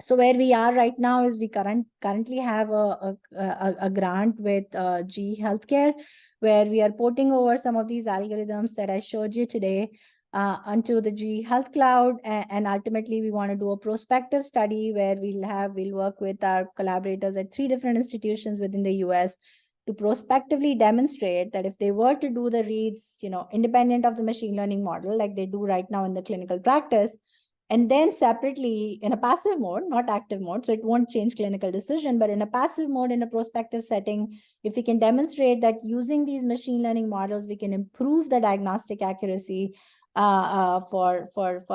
So where we are right now is we currently have a grant with GE Healthcare, where we are porting over some of these algorithms that I showed you today onto the GE Health Cloud, and ultimately we want to do a prospective study where we'll work with our collaborators at 3 different institutions within the US to prospectively demonstrate that if they were to do the reads, independent of the machine learning model, like they do right now in the clinical practice, and then separately in a passive mode, not active mode, so it won't change clinical decision, but in a passive mode, in a prospective setting, if we can demonstrate that using these machine learning models, we can improve the diagnostic accuracy for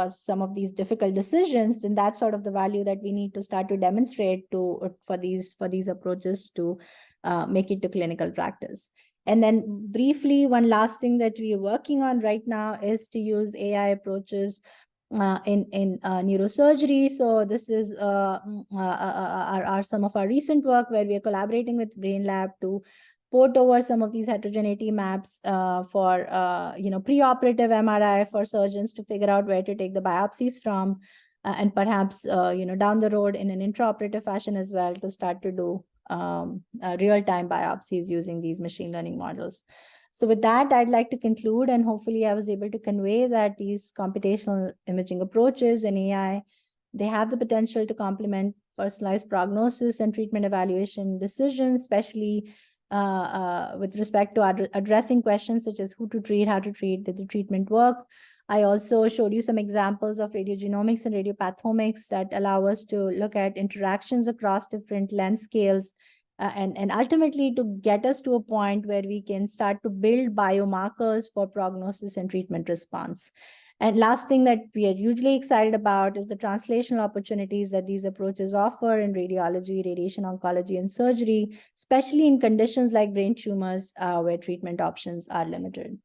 some of these difficult decisions, then that's sort of the value that we need to start to demonstrate for these approaches to make it to clinical practice. And then briefly, one last thing that we are working on right now is to use AI approaches in neurosurgery. So this is are some of our recent work where we are collaborating with Brain Lab to port over some of these heterogeneity maps for preoperative MRI for surgeons to figure out where to take the biopsies from, and perhaps down the road in an intraoperative fashion as well to start to do real-time biopsies using these machine learning models. So with that, I'd like to conclude, and hopefully I was able to convey that these computational imaging approaches and AI, they have the potential to complement personalized prognosis and treatment evaluation decisions, especially with respect to addressing questions such as who to treat, how to treat, did the treatment work. I also showed you some examples of radiogenomics and radiopathomics that allow us to look at interactions across different length scales, and ultimately to get us to a point where we can start to build biomarkers for prognosis and treatment response. And last thing that we are hugely excited about is the translational opportunities that these approaches offer in radiology, radiation oncology, and surgery, especially in conditions like brain tumors where treatment options are limited.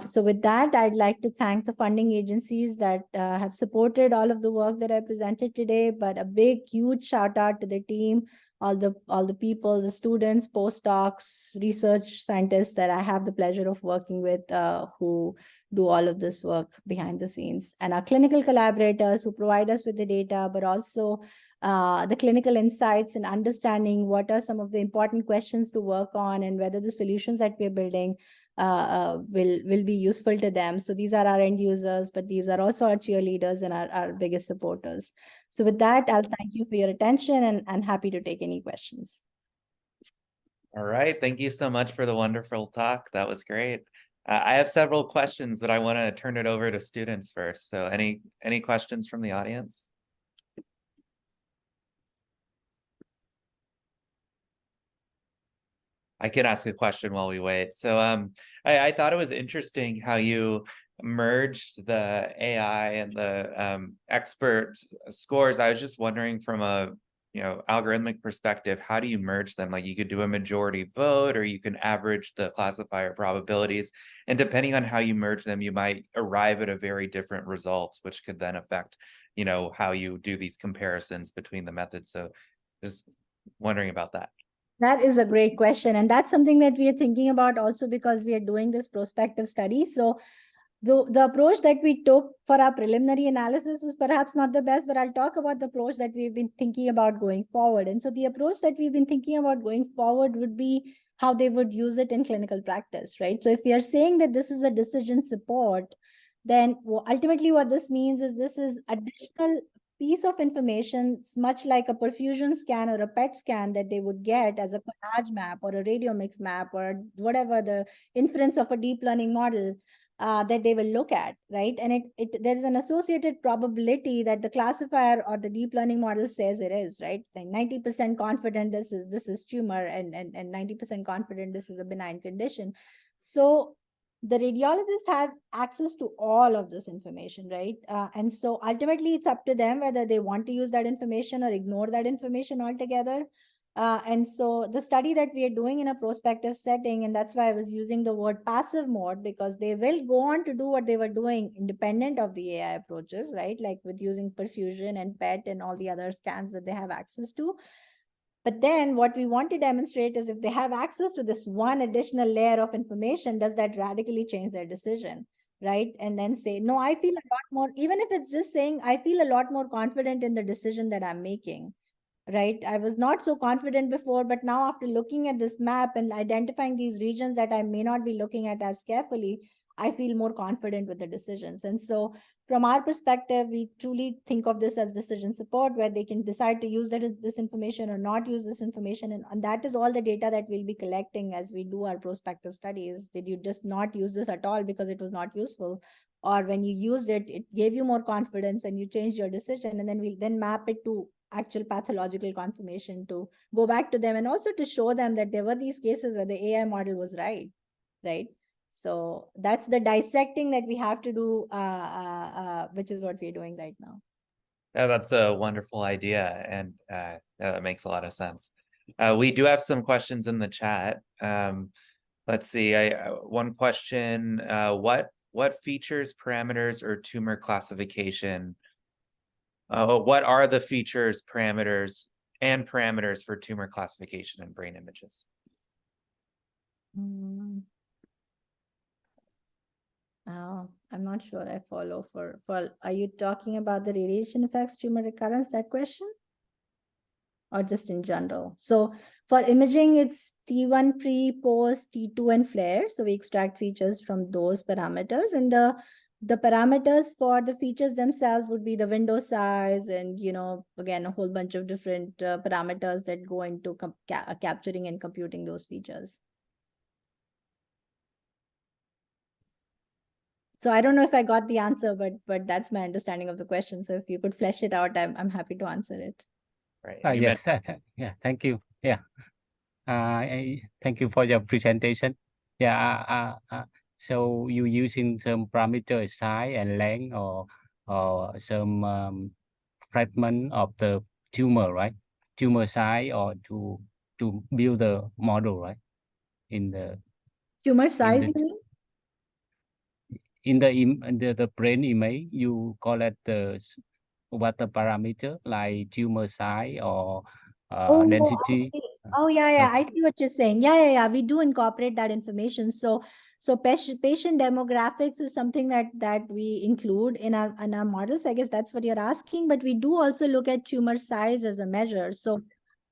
So with that, I'd like to thank the funding agencies that have supported all of the work that I presented today, but a big, huge shout out to the team, all the people, the students, postdocs, research scientists that I have the pleasure of working with who do all of this work behind the scenes, and our clinical collaborators who provide us with the data, but also the clinical insights and understanding what are some of the important questions to work on and whether the solutions that we're building will be useful to them. So these are our end users, but these are also our cheerleaders and our biggest supporters. So with that, I'll thank you for your attention and happy to take any questions. All right, thank you so much for the wonderful talk. That was great. I have several questions, but I want to turn it over to students first. So any questions from the audience? I can ask a question while we wait. So I thought it was interesting how you merged the AI and the expert scores. I was just wondering from a algorithmic perspective, how do you merge them? Like you could do a majority vote, or you can average the classifier probabilities. And depending on how you merge them, you might arrive at a very different results, which could then affect, how you do these comparisons between the methods. So just wondering about that. That is a great question. And that's something that we are thinking about also because we are doing this prospective study. So the approach that we took for our preliminary analysis was perhaps not the best, but I'll talk about the approach that we've been thinking about going forward. And so the approach that we've been thinking about going forward would be how they would use it in clinical practice, right? So if we are saying that this is a decision support, then ultimately what this means is this is additional piece of information, much like a perfusion scan or a PET scan that they would get as a collage map or a radiomics map or whatever the inference of a deep learning model that they will look at, right? And there is an associated probability that the classifier or the deep learning model says it is, right? Like 90% confident this is tumor and 90% confident this is a benign condition. So the radiologist has access to all of this information, right? And so ultimately it's up to them whether they want to use that information or ignore that information altogether. And so the study that we are doing in a prospective setting, and that's why I was using the word passive mode, because they will go on to do what they were doing independent of the AI approaches, right? Like with using perfusion and PET and all the other scans that they have access to. But then what we want to demonstrate is if they have access to this one additional layer of information, does that radically change their decision, right? And then say, no, I feel a lot more, even if it's just saying, I feel a lot more confident in the decision that I'm making, right? I was not so confident before, but now after looking at this map and identifying these regions that I may not be looking at as carefully, I feel more confident with the decisions. And so from our perspective, we truly think of this as decision support, where they can decide to use this information or not use this information. And that is all the data that we'll be collecting as we do our prospective studies. Did you just not use this at all because it was not useful? Or when you used it, it gave you more confidence and you changed your decision. And then we'll then map it to actual pathological confirmation to go back to them, and also to show them that there were these cases where the AI model was right? So that's the dissecting that we have to do, which is what we're doing right now. Yeah, that's a wonderful idea, and that makes a lot of sense. We do have some questions in the chat. Let's see. One question: what features, parameters, or tumor classification? What are the features, parameters, and parameters for tumor classification in brain images? Oh, I'm not sure I follow for, are you talking about the radiation effects, tumor recurrence, that question? Or just in general? So for imaging, it's T1 pre, post, T2, and flare. So we extract features from those parameters, and the parameters for the features themselves would be the window size, and again, a whole bunch of different parameters that go into capturing and computing those features. So I don't know if I got the answer, but that's my understanding of the question. So if you could flesh it out, I'm happy to answer it. Right. Yes. Yeah. Thank you. Yeah. Thank you for your presentation. Yeah. So you using some parameter size and length, or some fragment of the tumor, right? Tumor size, or to build the model, right? In the Tumor size, you mean? in the brain image, you collect what the parameter like tumor size or density. I see. Oh, yeah. Okay. I see what you're saying. Yeah. We do incorporate that information. So patient demographics is something that we include in our models. I guess that's what you're asking. But we do also look at tumor size as a measure. So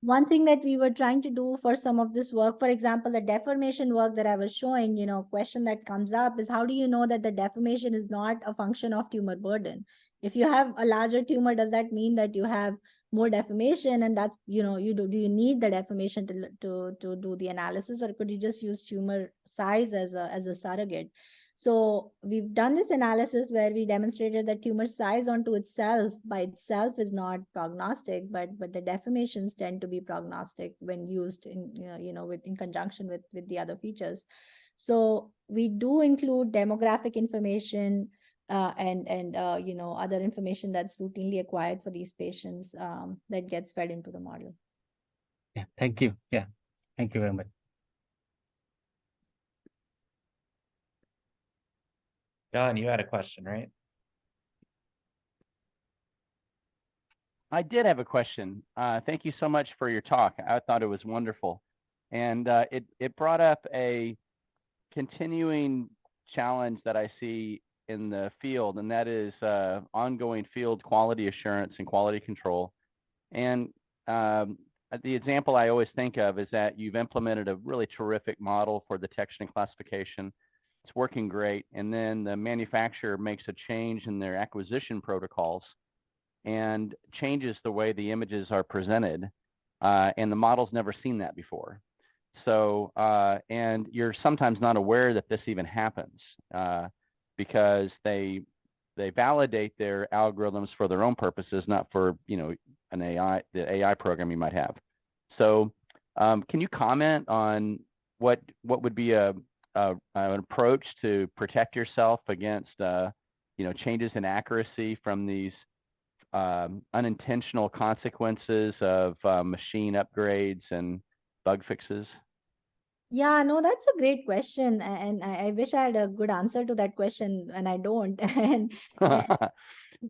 one thing that we were trying to do for some of this work, for example, the deformation work that I was showing, question that comes up is, how do you know that the deformation is not a function of tumor burden? If you have a larger tumor, does that mean that you have more deformation? And that's, do you need the deformation to do the analysis, or could you just use tumor size as a surrogate? So we've done this analysis where we demonstrated that tumor size onto itself by itself is not prognostic, but the deformations tend to be prognostic when used in in conjunction with the other features. So we do include demographic information, and other information that's routinely acquired for these patients, that gets fed into the model. Yeah. Thank you. Yeah. Thank you very much. John, you had a question, right? I did have a question. Thank you so much for your talk. I thought it was wonderful. And it brought up a continuing challenge that I see in the field, and that is ongoing field quality assurance and quality control. And the example I always think of is that you've implemented a really terrific model for detection and classification. It's working great. And then the manufacturer makes a change in their acquisition protocols and changes the way the images are presented. And the model's never seen that before. So, and you're sometimes not aware that this even happens because they validate their algorithms for their own purposes, not for, the AI program you might have. So can you comment on what would be an approach to protect yourself against, changes in accuracy from these unintentional consequences of machine upgrades and bug fixes? Yeah, no, that's a great question. And I wish I had a good answer to that question, and I don't.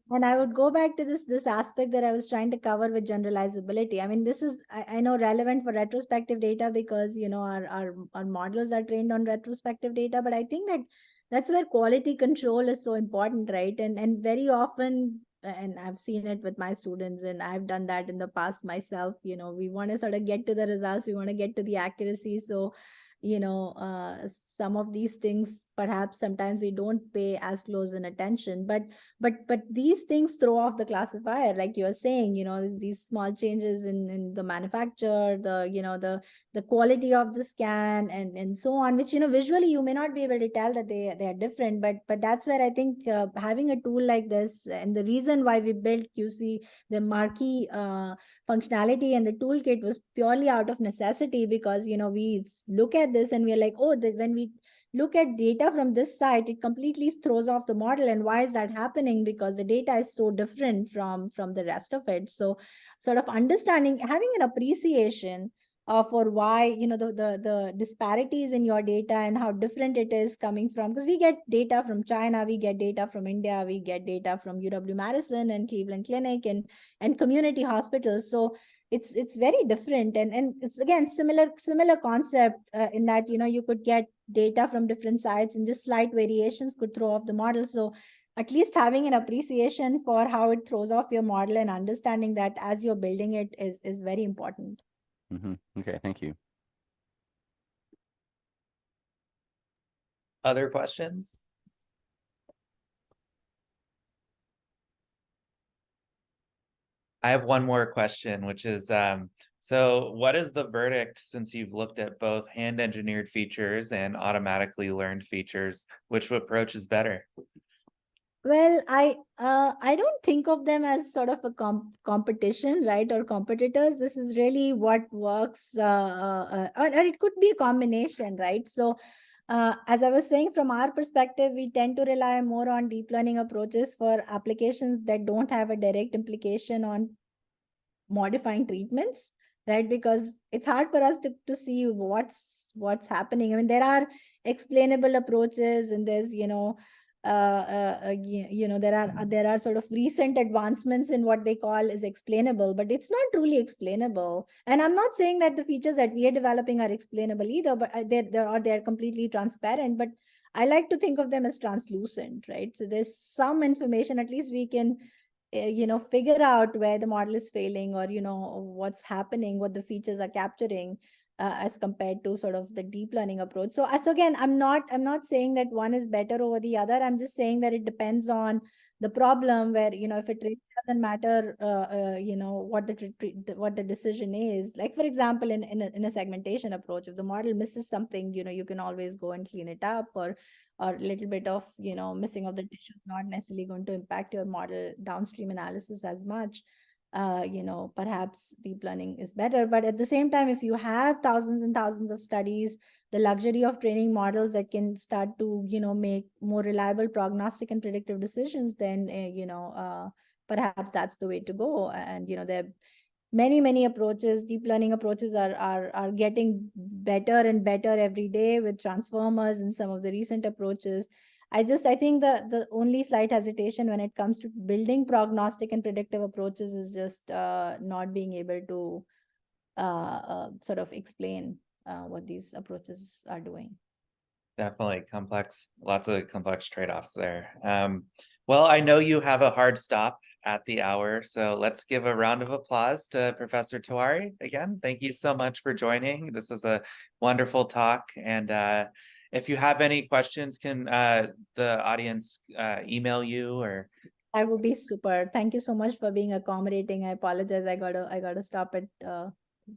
And I would go back to this aspect that I was trying to cover with generalizability. I mean, this is, I know, relevant for retrospective data because, our models are trained on retrospective data. But I think that's where quality control is so important, right? And very often, and I've seen it with my students, and I've done that in the past myself, we want to sort of get to the results, we want to get to the accuracy. So some of these things, perhaps sometimes we don't pay as close an attention, but these things throw off the classifier, like you're saying, these small changes in the manufacture, the quality of the scan and so on, which, visually you may not be able to tell that they are different, but that's where I think having a tool like this, and the reason why we built QC, the marquee functionality and the toolkit, was purely out of necessity, because, we look at this and we're like, oh, when we look at data from this site, it completely throws off the model. And why is that happening? Because the data is so different from the rest of it. So sort of understanding, having an appreciation for why, the disparities in your data and how different it is coming from, because we get data from China, we get data from India, we get data from UW-Madison and Cleveland Clinic and community hospitals. So it's very different, and it's again similar concept in that, you could get data from different sites, and just slight variations could throw off the model. So at least having an appreciation for how it throws off your model and understanding that as you're building it is very important. Okay, thank you. Other questions? I have one more question, which is, so what is the verdict, since you've looked at both hand-engineered features and automatically learned features, which approach is better? Well, I don't think of them as sort of a competition, right, or competitors. This is really what works, or it could be a combination, right? So, as I was saying, from our perspective, we tend to rely more on deep learning approaches for applications that don't have a direct implication on modifying treatments, right? Because it's hard for us to see what's happening. I mean, there are explainable approaches, and there's there are sort of recent advancements in what they call is explainable, but it's not truly explainable. And I'm not saying that the features that we are developing are explainable either, but they're completely transparent. But I like to think of them as translucent, right? So there's some information, at least we can figure out where the model is failing, or what's happening, what the features are capturing, as compared to sort of the deep learning approach. So again, I'm not saying that one is better over the other. I'm just saying that it depends on the problem, where if it really doesn't matter what the decision is. Like, for example, in a segmentation approach, if the model misses something, you can always go and clean it up, or a little bit of missing of the tissue is not necessarily going to impact your model downstream analysis as much. Perhaps deep learning is better, but at the same time, if you have thousands and thousands of studies, the luxury of training models that can start to make more reliable prognostic and predictive decisions, then perhaps that's the way to go. And there are many approaches. Deep learning approaches are getting better and better every day, with transformers and some of the recent approaches. I think the only slight hesitation when it comes to building prognostic and predictive approaches is just not being able to sort of explain what these approaches are doing. Definitely complex, lots of complex trade-offs there. Well, I know you have a hard stop at the hour, so let's give a round of applause to Professor Tiwari again. Thank you so much for joining. This was a wonderful talk, and if you have any questions, can the audience email you or? That would be super. Thank you so much for being accommodating. I apologize. I gotta stop at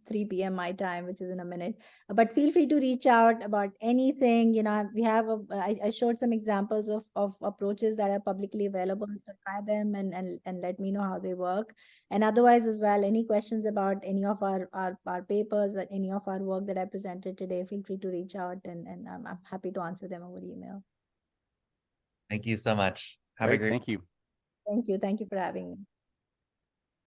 3 p.m. my time, which is in a minute. But feel free to reach out about anything. We have I showed some examples of approaches that are publicly available. So try them and let me know how they work. And otherwise as well, any questions about any of our papers or any of our work that I presented today, feel free to reach out, and I'm happy to answer them over email. Thank you so much. Have Great, a great. thank you. Thank you. Thank you for having me.